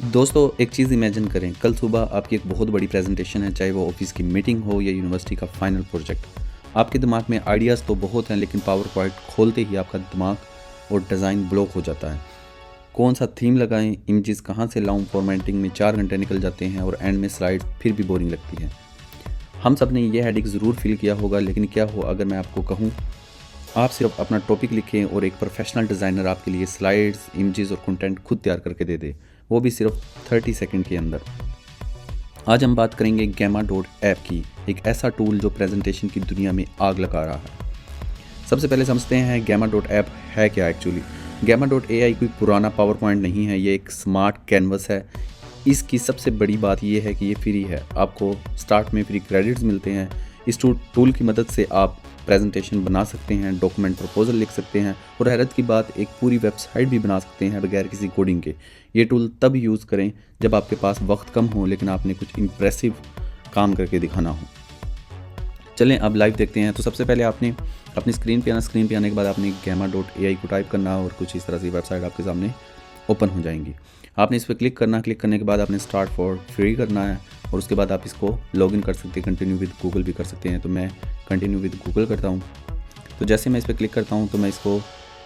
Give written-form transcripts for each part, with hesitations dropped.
दोस्तों एक चीज़ इमेजिन करें, कल सुबह आपकी एक बहुत बड़ी प्रेजेंटेशन है, चाहे वो ऑफिस की मीटिंग हो या यूनिवर्सिटी का फाइनल प्रोजेक्ट। आपके दिमाग में आइडियाज़ तो बहुत हैं, लेकिन पावर पॉइंट खोलते ही आपका दिमाग और डिज़ाइन ब्लॉक हो जाता है। कौन सा थीम लगाएं, इमेजेस कहाँ से लाऊं, फॉर्मेटिंग में 4 घंटे निकल जाते हैं और एंड में स्लाइड फिर भी बोरिंग लगती है। हम सब ने ये हेडेक ज़रूर फील किया होगा, लेकिन क्या हो अगर मैं आपको कहूँ आप सिर्फ अपना टॉपिक लिखें और एक प्रोफेशनल डिज़ाइनर आपके लिए स्लाइड्स, इमेजेस और कंटेंट खुद तैयार करके दे दे, वो भी सिर्फ 30 सेकंड के अंदर। आज हम बात करेंगे गैमा डॉट ऐप की, एक ऐसा टूल जो प्रेजेंटेशन की दुनिया में आग लगा रहा है। सबसे पहले समझते हैं गैमा डॉट ऐप है क्या एक्चुअली। गैमा डॉट AI कोई पुराना पावर पॉइंट नहीं है, ये एक स्मार्ट कैनवस है। इसकी सबसे बड़ी बात यह है कि ये फ्री है, आपको स्टार्ट में फ्री क्रेडिट्स मिलते हैं। इस टूल की मदद से आप प्रेजेंटेशन बना सकते हैं, डॉक्यूमेंट प्रपोजल लिख सकते हैं और हैरत की बात एक पूरी वेबसाइट भी बना सकते हैं बगैर किसी कोडिंग के। ये टूल तब यूज़ करें जब आपके पास वक्त कम हो लेकिन आपने कुछ इम्प्रेसिव काम करके दिखाना हो। चलें अब लाइव देखते हैं। तो सबसे पहले आपने अपनी स्क्रीन पे आने के बाद आपने गैमा डॉट AI को टाइप करना और कुछ इस तरह से वेबसाइट आपके सामने ओपन हो जाएंगी। आपने इस पर क्लिक करने के बाद आपने स्टार्ट फॉर फ्री करना है और उसके बाद आप इसको लॉगिन कर सकते हैं, कंटिन्यू विद गूगल भी कर सकते हैं। तो मैं कंटिन्यू विद गूगल करता हूँ। तो जैसे मैं इस पर क्लिक करता हूँ तो मैं इसको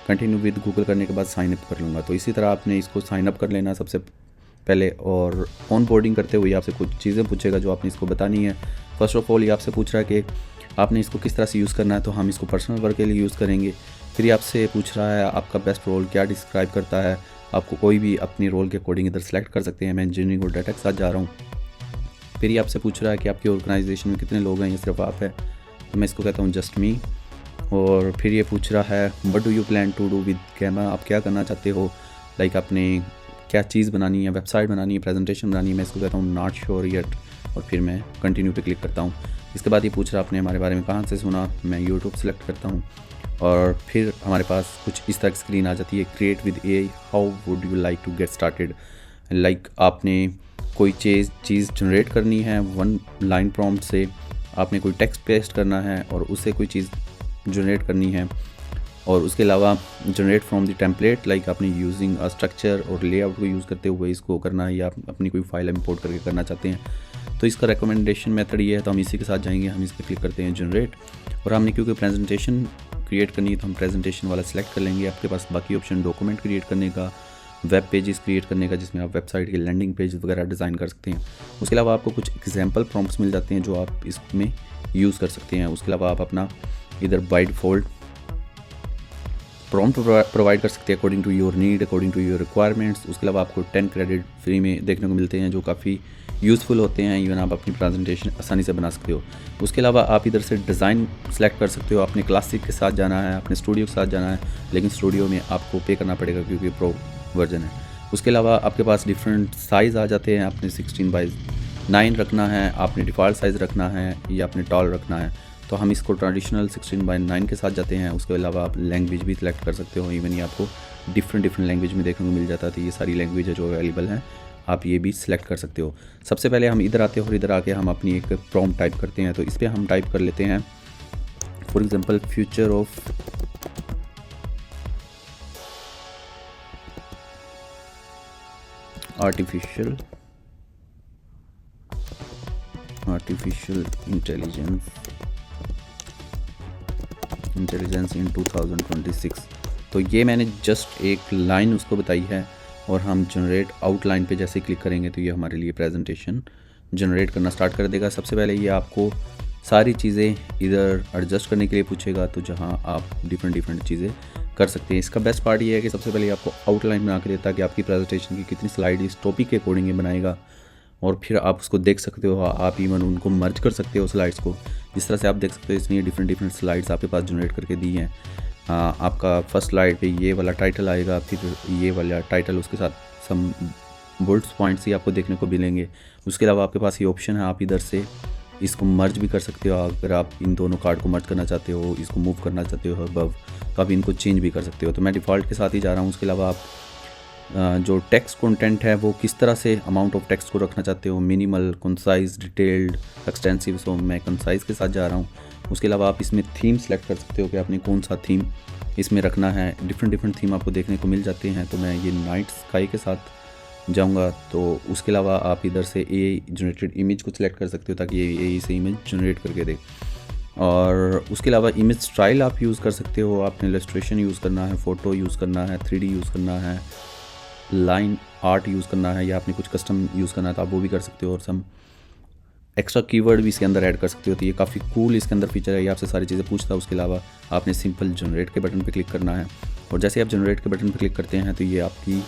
कंटिन्यू विद गूगल करने के बाद साइन अप कर लूँगा। तो इसी तरह आपने इसको साइन अप कर लेना सबसे पहले, और ऑन बोर्डिंग करते हुए आपसे कुछ चीज़ें पूछेगा जो आपने इसको बतानी है। फर्स्ट ऑफ ऑल ये आपसे पूछ रहा है कि आपने इसको किस तरह से यूज़ करना है, तो हम इसको पर्सनल वर्क के लिए यूज़ करेंगे। फिर ये आपसे पूछ रहा है आपका बेस्ट रोल क्या डिस्क्राइब करता है, आपको कोई भी अपने रोल के अकॉर्डिंग इधर सेलेक्ट कर सकते हैं। मैं इंजीनियरिंग और डाटा के साथ जा रहा हूँ। फिर ये आपसे पूछ रहा है कि आपकी ऑर्गेनाइजेशन में कितने लोग हैं, ये सिर्फ आप है। तो मैं इसको कहता हूँ जस्ट मी। और फिर ये पूछ रहा है what do you plan to do with Gamma, आप क्या करना चाहते हो, लाइक आपने क्या चीज़ बनानी है, वेबसाइट बनानी है, प्रेजेंटेशन बनानी है। मैं इसको कहता हूँ नॉट श्योर येट और फिर मैं कंटिन्यू पे क्लिक करता हूँ। इसके बाद ये पूछ रहा है आपने हमारे बारे में कहाँ से सुना, मैं यूट्यूब सेलेक्ट करता हूँ। और फिर हमारे पास कुछ इस तरह की स्क्रीन आ जाती है, create with AI, how would you like to get started. Like आपने कोई चीज़ जनरेट करनी है 1 लाइन प्रॉम्प्ट से, आपने कोई टेक्स्ट पेस्ट करना है और उससे कोई चीज़ जनरेट करनी है, और उसके अलावा generate from the template, like आपने यूजिंग अ स्ट्रक्चर और लेआउट को यूज़ करते हुए इसको करना है, या आप अपनी कोई फाइल इंपोर्ट करके करना चाहते हैं। तो इसका रिकमेंडेशन मेथड ये है, तो हम इसी के साथ जाएंगे। हम इस पर क्लिक करते हैं जनरेट, और हमने क्योंकि प्रेजेंटेशन क्रिएट करनी है तो हम प्रेजेंटेशन वाला सिलेक्ट कर लेंगे। आपके पास बाकी ऑप्शन डॉक्यूमेंट क्रिएट करने का, वेब पेजेस क्रिएट करने का, जिसमें आप वेबसाइट के लैंडिंग पेज वगैरह डिज़ाइन कर सकते हैं। उसके अलावा आपको कुछ एग्जाम्पल प्रॉम्प्ट्स मिल जाते हैं जो आप इसमें यूज़ कर सकते हैं। उसके अलावा आप अपना इधर बाय डिफ़ॉल्ट प्रॉम्प्ट प्रोवाइड कर सकते हैं according to your need, according to your requirements. उसके अलावा आपको 10 क्रेडिट फ्री में देखने को मिलते हैं जो काफ़ी यूज़फुल होते हैं। इवन आप अपनी प्रेजेंटेशन आसानी से बना सकते हो। उसके अलावा आप इधर से डिज़ाइन सेलेक्ट कर सकते हो। आपने क्लासिक के साथ जाना है, अपने स्टूडियो के साथ जाना है, लेकिन स्टूडियो में आपको पे करना पड़ेगा क्योंकि प्रो वर्जन है। उसके अलावा आपके पास डिफरेंट साइज़ आ जाते हैं। आपने 16:9 रखना है, आपने डिफ़ॉल्ट साइज़ रखना है, या आपने टॉल रखना है। तो हम इसको ट्रेडिशनल 16:9 के साथ जाते हैं। उसके अलावा आप लैंग्वेज भी सिलेक्ट कर सकते हो। इवन ये आपको डिफरेंट लैंग्वेज में देखने को मिल जाता है। तो ये सारी लैंग्वेज है जो अवेलेबल हैं, आप ये भी सिलेक्ट कर सकते हो। सबसे पहले हम इधर आते हैं और इधर आके हम अपनी एक प्रॉम्प्ट टाइप करते हैं। तो इस पर हम टाइप कर लेते हैं for example future of artificial intelligence in 2026। तो ये मैंने जस्ट एक लाइन उसको बताई है, और हम जनरेट आउटलाइन पे जैसे क्लिक करेंगे तो ये हमारे लिए प्रेजेंटेशन जनरेट करना स्टार्ट कर देगा। सबसे पहले ये आपको सारी चीज़ें इधर एडजस्ट करने के लिए पूछेगा, तो जहाँ आप डिफरेंट चीज़ें कर सकते हैं। इसका बेस्ट पार्ट ये है कि सबसे पहले आपको आउटलाइन बना के देता है कि आपकी प्रेजेंटेशन की कितनी स्लाइड इस टॉपिक के अकॉर्डिंग ये बनाएगा, और फिर आप उसको देख सकते हो। आप इवन उनको मर्ज कर सकते हो स्लाइड्स को। जिस तरह से आप देख सकते हो इसमें डिफरेंट स्लाइड्स आपके पास जनरेट करके दी हैं। आपका फर्स्ट स्लाइड पे ये वाला टाइटल आएगा, फिर ये वाला टाइटल, उसके साथ सम बुलेट्स पॉइंट्स ही आपको देखने को मिलेंगे। उसके अलावा आपके पास ये ऑप्शन है, आप इधर से इसको मर्ज भी कर सकते हो। अगर आप इन दोनों कार्ड को मर्ज करना चाहते हो, इसको मूव करना चाहते हो अबव, तो आप इनको चेंज भी कर सकते हो। तो मैं डिफ़ॉल्ट के साथ ही जा रहा हूँ। उसके अलावा आप जो टेक्स्ट कंटेंट है वो किस तरह से अमाउंट ऑफ टेक्स्ट को रखना चाहते हो, मिनिमल, कंसाइज, डिटेल्ड, एक्सटेंसिव। सो मैं कंसाइज के साथ जा रहा हूँ। उसके अलावा आप इसमें थीम सेलेक्ट कर सकते हो कि आपने कौन सा थीम इसमें रखना है। डिफरेंट थीम आपको देखने को मिल जाते हैं। तो मैं ये नाइट स्काई के साथ जाऊंगा तो उसके अलावा आप इधर से ए जनरेटेड इमेज को सिलेक्ट कर सकते हो ताकि ये से इमेज जनरेट करके दे। और उसके अलावा इमेज स्टाइल आप यूज़ कर सकते हो, आपने इलस्ट्रेशन यूज़ करना है, फ़ोटो यूज़ करना है, 3D यूज़ करना है, लाइन आर्ट यूज़ करना है, या आपने कुछ कस्टम यूज़ करना है तो आप वो भी कर सकते हो। और सम एक्स्ट्रा कीवर्ड भी इसके अंदर ऐड कर सकते हो। तो ये काफ़ी कूल इसके अंदर फीचर है, ये आपसे सारी चीज़ें पूछता है। उसके अलावा आपने सिंपल जनरेट के बटन पर क्लिक करना है, और जैसे आप जनरेट के बटन पर क्लिक करते हैं तो ये आपकी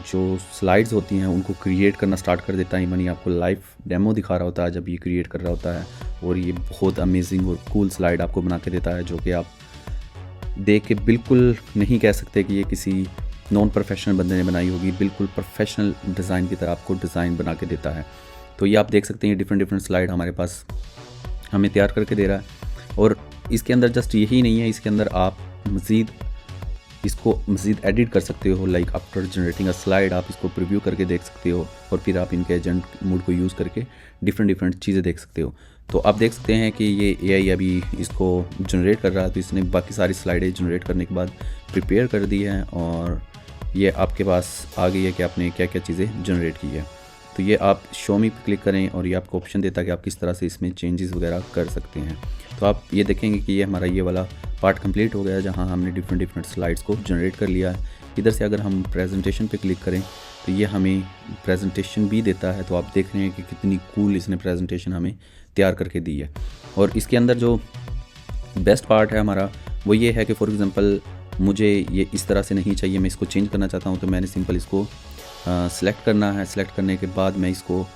जो स्लाइड्स होती हैं उनको क्रिएट करना स्टार्ट कर देता है। यानी आपको लाइव डेमो दिखा रहा होता है जब ये क्रिएट कर रहा होता है, और ये बहुत अमेजिंग और कूल स्लाइड आपको बना के देता है, जो कि आप देख के बिल्कुल नहीं कह सकते कि ये किसी नॉन प्रोफेशनल बंदे ने बनाई होगी। बिल्कुल प्रोफेशनल डिज़ाइन की तरह आपको डिज़ाइन बना के देता है। तो ये आप देख सकते हैं डिफरेंट स्लाइड हमारे पास हमें तैयार करके दे रहा है। और इसके अंदर जस्ट यही नहीं है, इसके अंदर आप मज़ीद एडिट कर सकते हो। लाइक आफ्टर जनरेटिंग अ स्लाइड आप इसको प्रीव्यू करके देख सकते हो, और फिर आप इनके एजेंट मोड को यूज़ करके डिफरेंट चीज़ें देख सकते हो। तो आप देख सकते हैं कि ये AI अभी इसको जनरेट कर रहा है, तो इसने बाकी सारी स्लाइडें जनरेट करने के बाद प्रिपेयर कर दी है, और ये आपके पास आ गई है कि आपने क्या क्या चीज़ें जनरेट की है। तो ये आप शो मी पे क्लिक करें और ये आपको ऑप्शन देता है कि आप किस तरह से इसमें चेंजेस वगैरह कर सकते हैं। तो आप ये देखेंगे कि ये हमारा ये वाला पार्ट कंप्लीट हो गया, जहाँ हमने डिफरेंट स्लाइड्स को जनरेट कर लिया है। इधर से अगर हम प्रेजेंटेशन पे क्लिक करें तो ये हमें प्रेजेंटेशन भी देता है। तो आप देख रहे हैं कि कितनी कूल इसने प्रेजेंटेशन हमें तैयार करके दी है। और इसके अंदर जो बेस्ट पार्ट है हमारा वो ये है कि फॉर एग्ज़ाम्पल मुझे ये इस तरह से नहीं चाहिए, मैं इसको चेंज करना चाहता हूँ, तो मैंने सिंपल इसको सेलेक्ट करना है। सेलेक्ट करने के बाद मैं इसको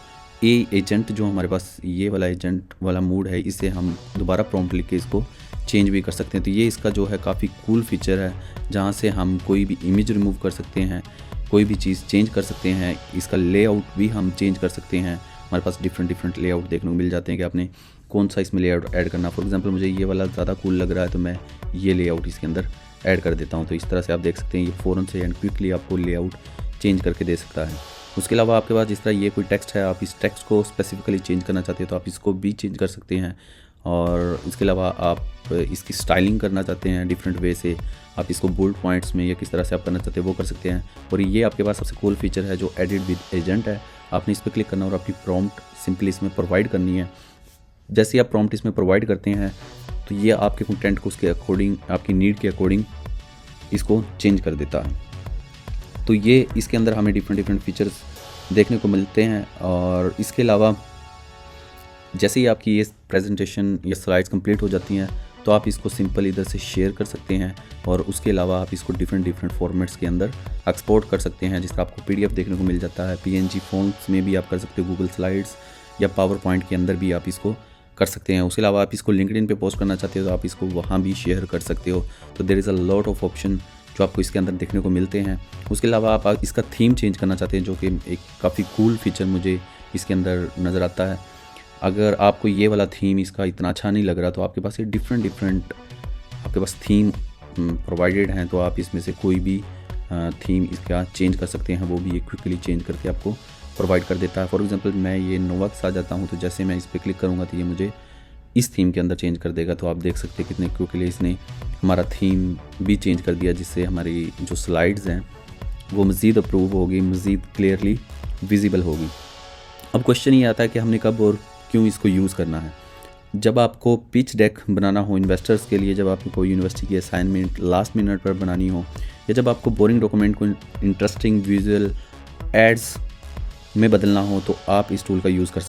एजेंट जो हमारे पास ये वाला एजेंट वाला मोड है, इसे हम दोबारा प्रॉम्प्ट लिख के इसको चेंज भी कर सकते हैं। तो ये इसका जो है काफ़ी कूल फीचर है, जहाँ से हम कोई भी इमेज रिमूव कर सकते हैं, कोई भी चीज़ चेंज कर सकते हैं। इसका लेआउट भी हम चेंज कर सकते हैं। हमारे पास डिफरेंट लेआउट देखने को मिल जाते हैं कि आपने कौन सा इसमें लेआउट ऐड करना। फॉर एग्जांपल मुझे ये वाला ज़्यादा कूल लग रहा है तो मैं ये लेआउट इसके अंदर ऐड कर देता हूँ। तो इस तरह से आप देख सकते हैं ये फ़ौरन से एंड क्विकली आपको लेआउट चेंज करके दे सकता है। उसके अलावा आपके पास जिस तरह ये कोई टेक्स्ट है, आप इस टेक्स्ट को स्पेसिफिकली चेंज करना चाहते हैं तो आप इसको भी चेंज कर सकते हैं। और इसके अलावा आप इसकी स्टाइलिंग करना चाहते हैं डिफरेंट वे से, आप इसको बोल्ड पॉइंट्स में या किस तरह से आप करना चाहते हैं वो कर सकते हैं। और ये आपके पास सबसे कूल फीचर है जो एडिट विद एजेंट है। आपने इस पर क्लिक करना और अपनी प्रॉम्प्ट सिंपली इसमें प्रोवाइड करनी है। जैसे ही आप प्रॉम्प्ट इसमें प्रोवाइड करते हैं तो ये आपके कंटेंट को उसके अकॉर्डिंग, आपकी नीड के अकॉर्डिंग इसको चेंज कर देता है। तो ये इसके अंदर हमें डिफरेंट फीचर्स देखने को मिलते हैं। और इसके अलावा जैसे ही आपकी ये प्रेजेंटेशन या स्लाइड्स कंप्लीट हो जाती हैं तो आप इसको सिंपल इधर से शेयर कर सकते हैं। और उसके अलावा आप इसको डिफरेंट फॉर्मेट्स के अंदर एक्सपोर्ट कर सकते हैं। जिस तरह आपको PDF देखने को मिल जाता है, PNG फॉन्ट्स में भी आप कर सकते हो, गूगल स्लाइड्स या पावर पॉइंट के अंदर भी आप इसको कर सकते हैं। उसके अलावा आप इसको लिंक्डइन पे पोस्ट करना चाहते हो तो आप इसको वहाँ भी शेयर कर सकते हो। तो there is a lot of option जो आपको इसके अंदर देखने को मिलते हैं। उसके अलावा आप इसका थीम चेंज करना चाहते हैं, जो कि एक काफ़ी कूल फीचर मुझे इसके अंदर नज़र आता है। अगर आपको ये वाला थीम इसका इतना अच्छा नहीं लग रहा तो आपके पास ये डिफरेंट आपके पास थीम प्रोवाइडेड हैं, तो आप इसमें से कोई भी थीम इसका चेंज कर सकते हैं। वो भी ये क्विकली चेंज करके आपको प्रोवाइड कर देता है। फॉर एग्जांपल मैं ये नोवा के साथ जाता हूँ, तो जैसे मैं इस पर क्लिक करूँगा तो ये मुझे इस थीम के अंदर चेंज कर देगा। तो आप देख सकते हैं कितने क्विकली इसने हमारा थीम भी चेंज कर दिया, जिससे हमारी जो स्लाइड्स हैं वो मज़ीद अप्रूव होगी, मज़ीद क्लियरली विजिबल होगी। अब क्वेश्चन ये आता है कि हमने कब और क्यों इसको यूज़ करना है। जब आपको पिच डेक बनाना हो इन्वेस्टर्स के लिए, जब आपको कोई यूनिवर्सिटी की असाइनमेंट लास्ट मिनट पर बनानी हो, या जब आपको बोरिंग डॉक्यूमेंट को इंटरेस्टिंग विजुअल एड्स में बदलना हो, तो आप इस टूल का यूज़ कर सकते हैं।